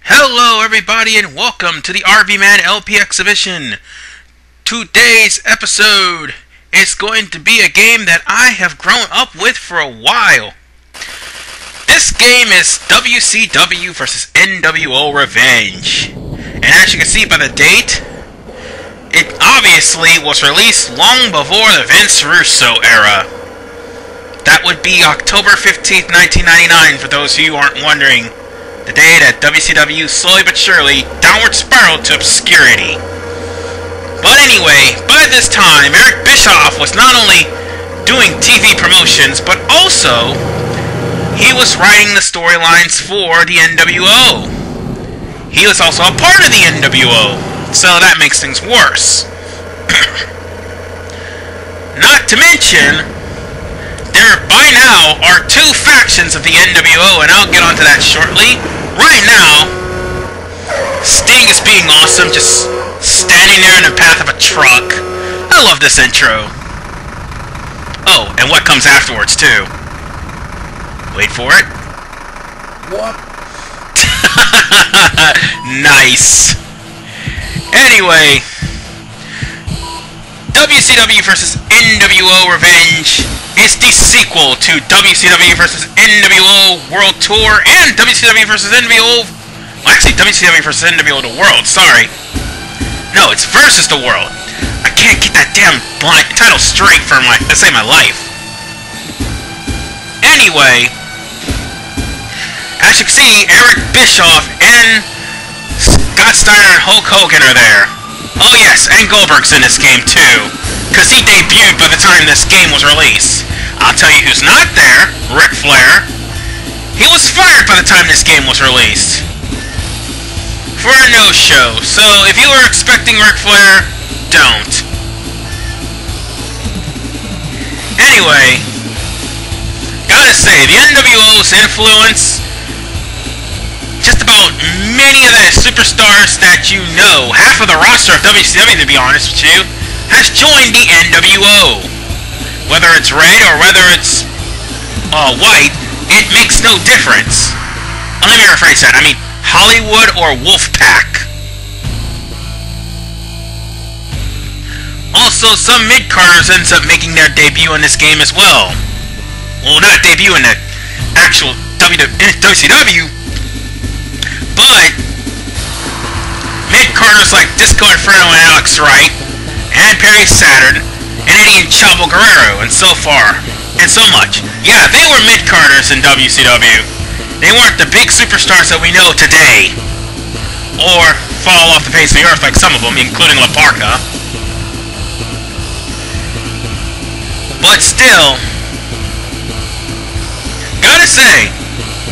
Hello everybody and welcome to the RVMan LP exhibition. Today's episode is going to be a game that I have grown up with for a while. This game is WCW vs. NWO Revenge. And as you can see by the date, it obviously was released long before the Vince Russo era. That would be October 15th, 1999 for those of you who aren't wondering. The day that WCW slowly but surely downward spiraled to obscurity. But anyway, by this time, Eric Bischoff was not only doing TV promotions, but also he was writing the storylines for the NWO. He was also a part of the NWO, so that makes things worse. Not to mention, there by now are two factions of the NWO, and I'll get onto that shortly. Right now, Sting is being awesome, just standing there in the path of a truck. I love this intro. Oh, and what comes afterwards, too. Wait for it. What? Nice. Anyway, WCW vs. NWO Revenge is the sequel to WCW vs. NWO World Tour and WCW vs. NWO... Well, actually, WCW vs. NWO The World, sorry. No, it's versus the World. I can't get that damn title straight for let's say my life. Anyway, as you can see, Eric Bischoff and Scott Steiner and Hulk Hogan are there. Oh yes, and Goldberg's in this game too, because he debuted by the time this game was released. I'll tell you who's not there, Ric Flair. He was fired by the time this game was released. For a no-show, so if you were expecting Ric Flair, don't. Anyway, gotta say, the NWO's influence, just about many of the superstars that you know, half of the roster of WCW, to be honest with you, has joined the NWO. Whether it's red or whether it's white, it makes no difference. Let me rephrase that. I mean, Hollywood or Wolfpac. Also, some mid-carders ends up making their debut in this game as well. Well, not debut in the actual WCW, but mid-carders like Disco Inferno and Alex Wright, and Perry Saturn, and Eddie and Chavo Guerrero, and so far, and so much. Yeah, they were mid-carders in WCW. They weren't the big superstars that we know today, or fall off the face of the earth like some of them, including La Parka. But still, gotta say,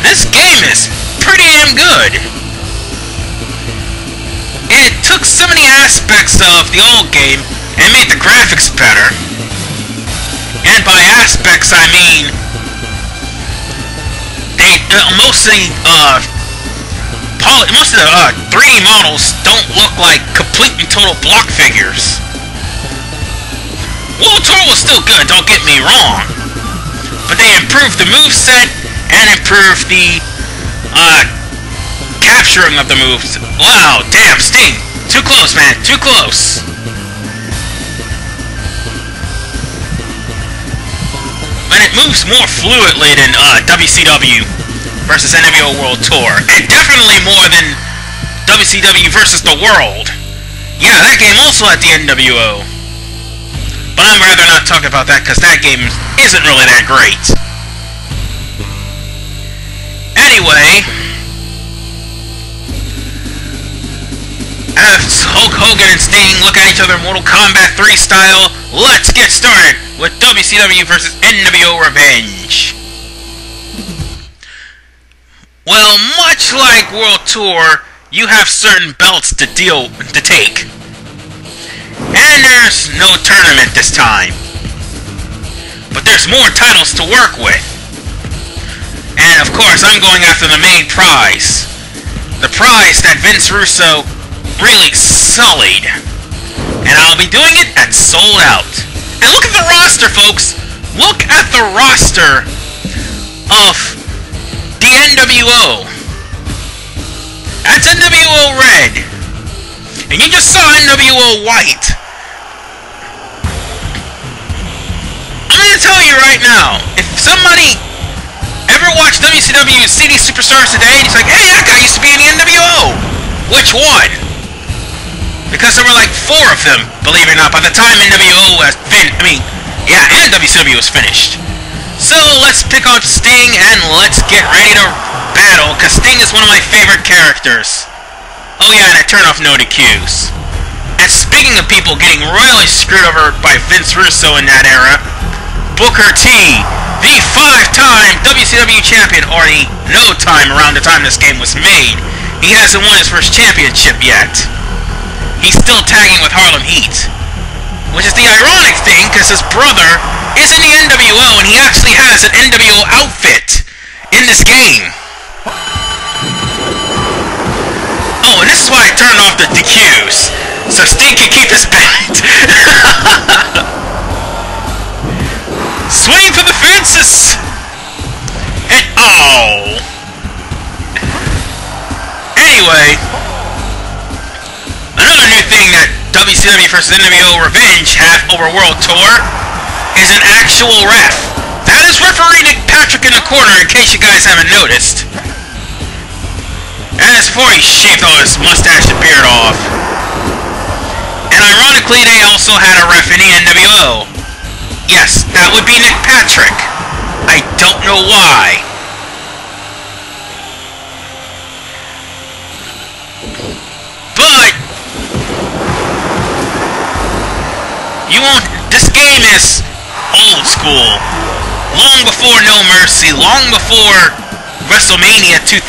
this game is pretty damn good. It took so many aspects of the old game and made the graphics better. And by aspects, I mean they most of the 3D models don't look like complete and total block figures. World Tour was still good, don't get me wrong, but they improved the moveset and improved the capturing of the moves. Wow, damn, Sting, too close, man, too close. And it moves more fluidly than WCW versus NWO World Tour, and definitely more than WCW versus the World. Yeah, that game also had the NWO, but I'd rather not talk about that because that game isn't really that great. Anyway, as Hulk Hogan and Sting look at each other Mortal Kombat 3 style, let's get started with WCW vs. NWO Revenge. Well, much like World Tour, you have certain belts to take. And there's no tournament this time. But there's more titles to work with. And of course, I'm going after the main prize. The prize that Vince Russo really sullied. And I'll be doing it at Sold Out. And look at the roster, folks! Look at the roster of the NWO. That's And you just saw NWO White. I'm gonna tell you right now, if somebody ever watched WCW CD Superstars today and he's like, hey, that guy used to be in the NWO, which one? Because there were like 4 of them, believe it or not, by the time NWO was and WCW was finished. So let's pick up Sting and let's get ready to battle, because Sting is one of my favorite characters. Oh yeah, and I turn off no DQs. And speaking of people getting royally screwed over by Vince Russo in that era, Booker T, the 5-time WCW champion, or the no time around the time this game was made. He hasn't won his first championship yet. He's still tagging with Harlem Heat. Which is the ironic thing, because his brother is in the NWO, and he actually has an NWO outfit in this game. Oh, and this is why I turned off the DQs, so Sting can keep his belt. Swing for the fences! And oh! Anyway, another new thing that WCW vs. NWO Revenge have over World Tour is an actual ref. That is referee Nick Patrick in the corner, in case you guys haven't noticed. And that's before he shaved all his mustache and beard off. And ironically, they also had a ref in the NWO. Yes, that would be Nick Patrick. I don't know why. But you won't. This game is old school. Long before No Mercy, long before WrestleMania 2000,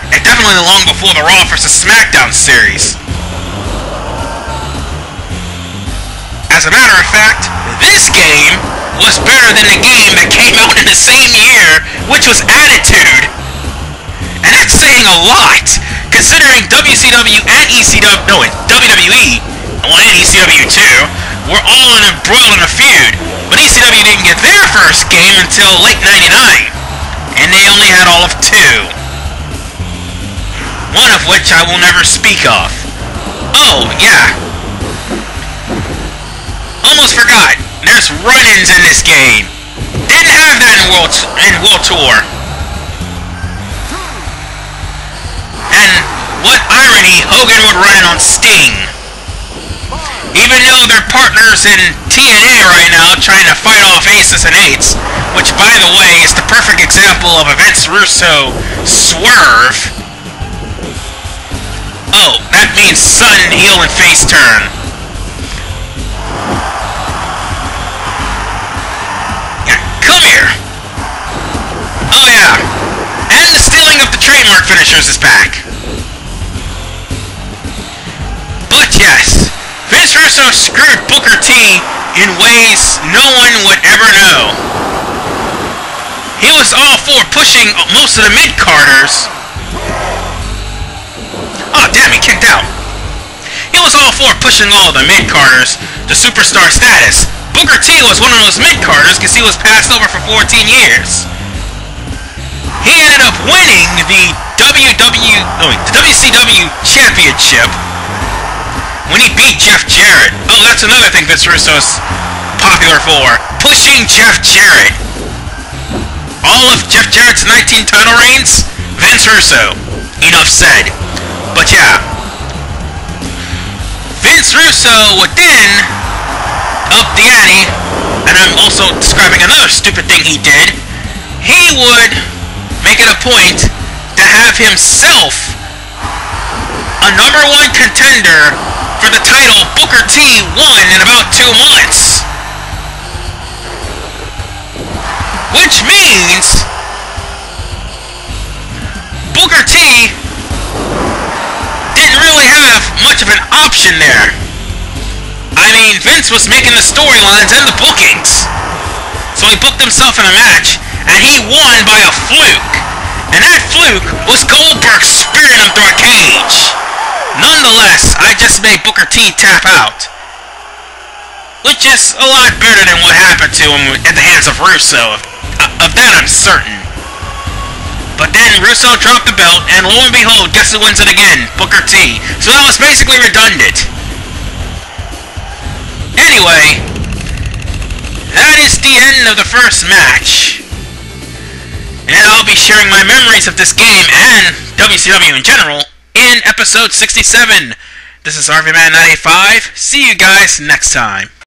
and definitely long before the Raw vs. SmackDown series. As a matter of fact, this game was better than the game that came out in the same year, which was Attitude. And that's saying a lot, considering WCW and WWE, and ECW too, were all embroiled in a feud. But ECW didn't get their first game until late '99, and they only had all of 2. One of which I will never speak of. Oh, yeah. Almost forgot. There's run-ins in this game. Didn't have that in World Tour. And what irony, Hogan would run in on Sting. Even though they're partners in TNA right now, trying to fight off Aces and Eights, which, by the way, is the perfect example of a Vince Russo swerve. Oh, that means sudden heel and face turn. Come here! Oh yeah! And the stealing of the trademark finishers is back. But yes, Vince Russo screwed Booker T in ways no one would ever know. He was all for pushing most of the mid-carders. Oh damn, he kicked out. He was all for pushing all the mid-carders to superstar status. Booker T was one of those mid-carders because he was passed over for 14 years. He ended up winning the WCW Championship when he beat Jeff Jarrett. Oh, that's another thing Vince Russo's popular for. Pushing Jeff Jarrett. All of Jeff Jarrett's 19 title reigns, Vince Russo. Enough said. But yeah, Vince Russo would then up the ante, and I'm also describing another stupid thing he did. He would make it a point to have himself a #1 contender for the title Booker T won in about 2 months. Which means Booker T didn't really have much of an option there. I mean, Vince was making the storylines and the bookings. So he booked himself in a match, and he won by a fluke. And that fluke was Goldberg spearing him through a cage. Nonetheless, I just made Booker T tap out. Which is a lot better than what happened to him at the hands of Russo. Of that I'm certain. But then Russo dropped the belt, and lo and behold, guess who wins it again? Booker T. So that was basically redundant. Anyway, that is the end of the first match. And I'll be sharing my memories of this game and WCW in general in episode 67. This is RVMan 95. See you guys next time.